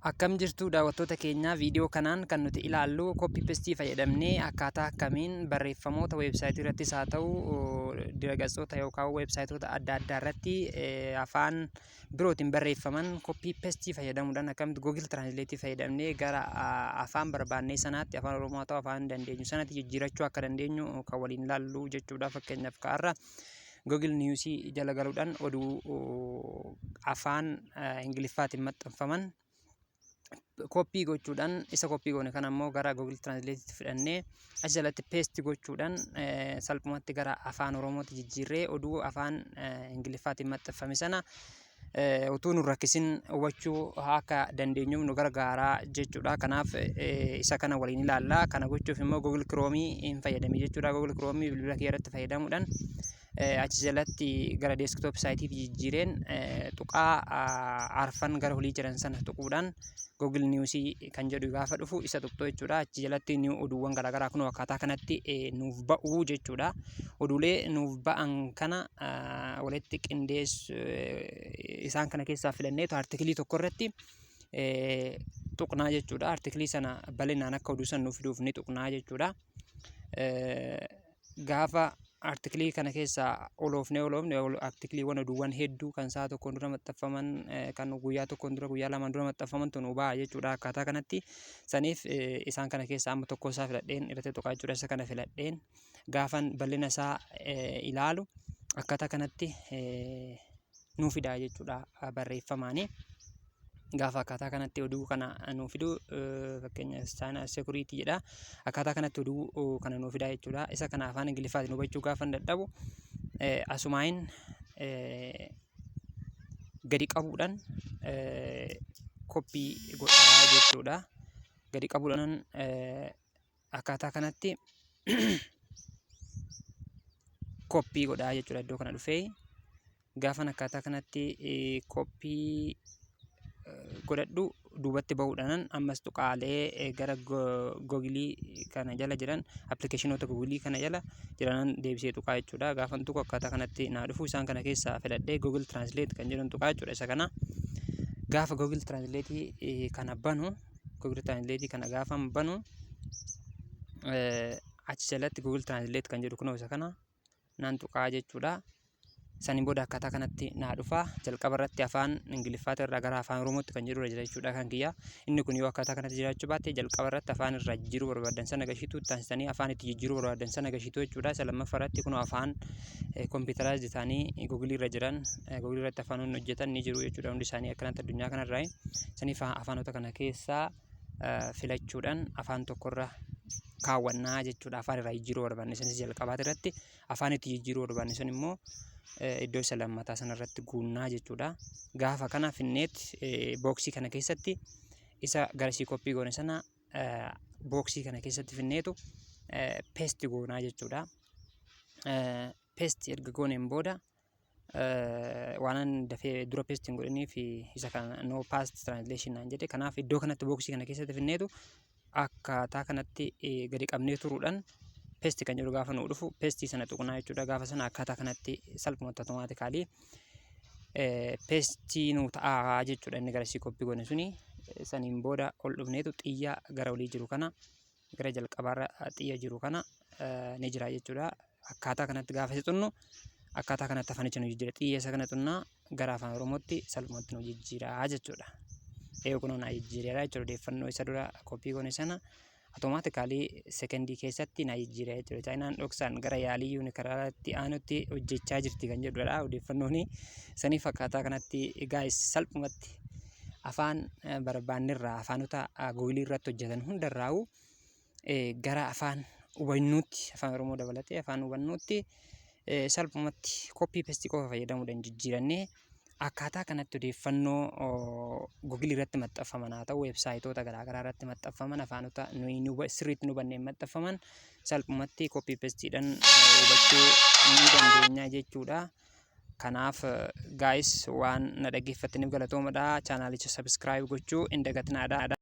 Akkam jirtu daawwattoota keenya viidiyoo kanaan kan nuti ilaallu copy paste fayyadamnee akkaataa akkamiin barreeffamoota weebsaayitii irrattis haa ta'u dirqamsoota yookaan weebsaayitoota adda addaa irratti afaan birootiin barreeffaman copy paste fayyadamuudhaan akkamitti Google Translate fayyadamnee gara afaan barbaannee sanaatti afaan Oromoo ta'uu afaan dandeenyu sanatti jijjiirachuu akka dandeenyu kan waliin ilaallu jechuudha. Fakkeenyaaf kaarra Google News jala galuudhaan oduu afaan Ingiliffaatiin maxxanfaman koppii gochuudhaan isa koppii goone kan ammoo gara Google Translate fidhannee as jalatti paste gochuudhaan salphumatti gara afaan Oromootti jijjiirree oduu afaan Ingiliffaatiin maxxanfame sana utuu nu rakkisin hubachuu akka dandeenyuuf nu gargaara jechuudha. Kanaaf isa kana waliin ilaalla. Kana gochuuf immoo Google Chrome hin fayyadamne jechuudha. Google Chrome bilbila kee irratti fayyadamuudhaan achi jalatti gara desktop saayitii jijjiireen tuqaa arfan gara olii jiran sana tuquudhaan Google News kan jedhu gaafa dhufu isa tuqxoo jechuudha. Achi jalatti new oduuwwan garaagaraa kun akkaataa kanatti nuuf ba'u jechuudha. Oduulee nuuf ba'an kana walitti qindeessu isaan kana keessaa filannee artikelii tokko irratti tuqnaa jechuudha. Artikelii sana bal'inaan akka oduu san nuuf fiduuf ni tuqnaa jechuudha. Gaafa artikelii kana keessaa oloofne artikeliiwwan oduuwwan hedduu kan sa'a tokkoon dura maxxanfaman kan guyyaa tokkoon dura guyyaa lamaan dura maxxanfaman nu ba'a jechuudha. Akkaataa kanatti saniif isaan kana keessaa amma tokko isaa filadheen irratti tuqaa jechuudha. Isa kana filadheen gaafan bal'ina isaa ilaalu akkaataa kanatti nuuf fidaa jechuudha barreeffamaanii. Gaafa akkaataa kanatti oduu kana nuuf fidu fakkeenyaaf China Security jedha. Akkaataa kanatti oduu kana nuuf fidaa jechuudha. Isa kana afaan Ingiliffaatiin hubachuu gaafa dadhabu asumaan gadi qabuudhaan koppii godhaa jechuudha. Gadi qabuudhaan akkaataa kanatti koppii godhaa jechuudha. Iddoo kana dhufee gaafan akkaataa kanatti koppii godhadhu duubatti bahuudhaan ammas tuqaalee gara Google kana jala jiran appilikeeshinoota Google kana jala jiran deebisee tuqaa jechuudha. Gaafan tuqu akkaataa kanatti naa dhufu isaan kana keessaa filadhee Google Translate kan jedhan tuqaa jechuudha. Isa kana gaafa Google Translate kana banu Google Translate kana gaafa banu achi jalatti Google Translate kan jedhu kunoo isa kana naan tuqaa jechuudha. Saniin booda akkaataa kanatti naa dhufa. Jalqaba irratti afaan Ingiliffaa irraa gara afaan Oromootti kan jedhu irra jira jechuudha kan kiyya. Inni kun yoo akkaataa kanatti jiraachuu baate jalqaba irratti afaan irra jijjiiruu barbaadan sana gashitu taasisanii afaan itti jijjiiruu barbaadan sana gashitu jechuudha. Isa lammaffaa irratti kun afaan kompiitaraayizii ta'anii Google irra jiran Google irratti afaanonni hojjetan ni jiru jechuudha. Hundi isaanii akkanatti addunyaa kanarraa saniif afaanota kana keessaa filachuudhaan afaan tokkorra kaawwannaa jechuudha. Afaan irraa jijjiiruu barbaanne sanis jalqabaati irratti afaan itti jijjiiruu barbaanne sun immoo iddoo isa lammataa sana irratti guunnaa jechuudha. Gaafa kana finneet booksii kana keessatti isa garasii koppii goone sana booksii kana keessatti finneetu paste goonaa jechuudha. Paste erga gooneen booda waanan dafee dura paste hin godhiniif isa kana no past translation naan jedhe. Kanaaf iddoo kanatti booksii kana keessatti finneetu akkaataa kanatti gadi qabnee turuudhaan paste kan jedhu gaafa nuu dhufu paste sana tuqnaa jechuudha. Gaafa sana akkaataa kanatti salphumatti automaatikaalii paste nuu ta'aa jechuudha. Inni garasii koppii goone suni saniin booda ol dhufneetu xiyya gara olii jiru kana gara jalqabaarra xiyya jiru kana ni jira jechuudha. Akkaataa kanatti gaafa isa xunnu akkaataa kanatti afanicha nu jijjiira. Xiyya isa kana xunnaa gara afaan Oromootti salphumatti nu jijjiira jechuudha. Kunuun jijjiireera jechuudha. Odeeffannoo isa dura koppii goone sana automaatikaalii sekendii keessatti na jijjiira jechuudha. Chaayinaan dhoksaan gara yaalii yuunikaaraatti aanutti hojjechaa jirti kan jedhudha. Odeeffannoon saniif akkaataa kanatti gaayis salphumatti afaan barbaannerraa afaanota Google irratti hojjetan hundarraa'u gara afaan hubannuutti afaan Oromoo dabalatee afaan hubannuutti salphumatti koppii paste qofa fayyadamuudhaan jijjiirannee akkaataa kanatti odeeffannoo Google irratti maxxanfaman haa ta'u weebsaayitoota garaagaraa irratti maxxanfaman afaanota sirriitti nu hubanneen maxxanfaman salphumatti koppii pasteedhaan hubachuu ni dandeenya jechuudha. Kanaaf gaayis waan na dhaggeeffattaniif galatoomaa. Chaanaalicha subscribe gochuu hin dagatinaa.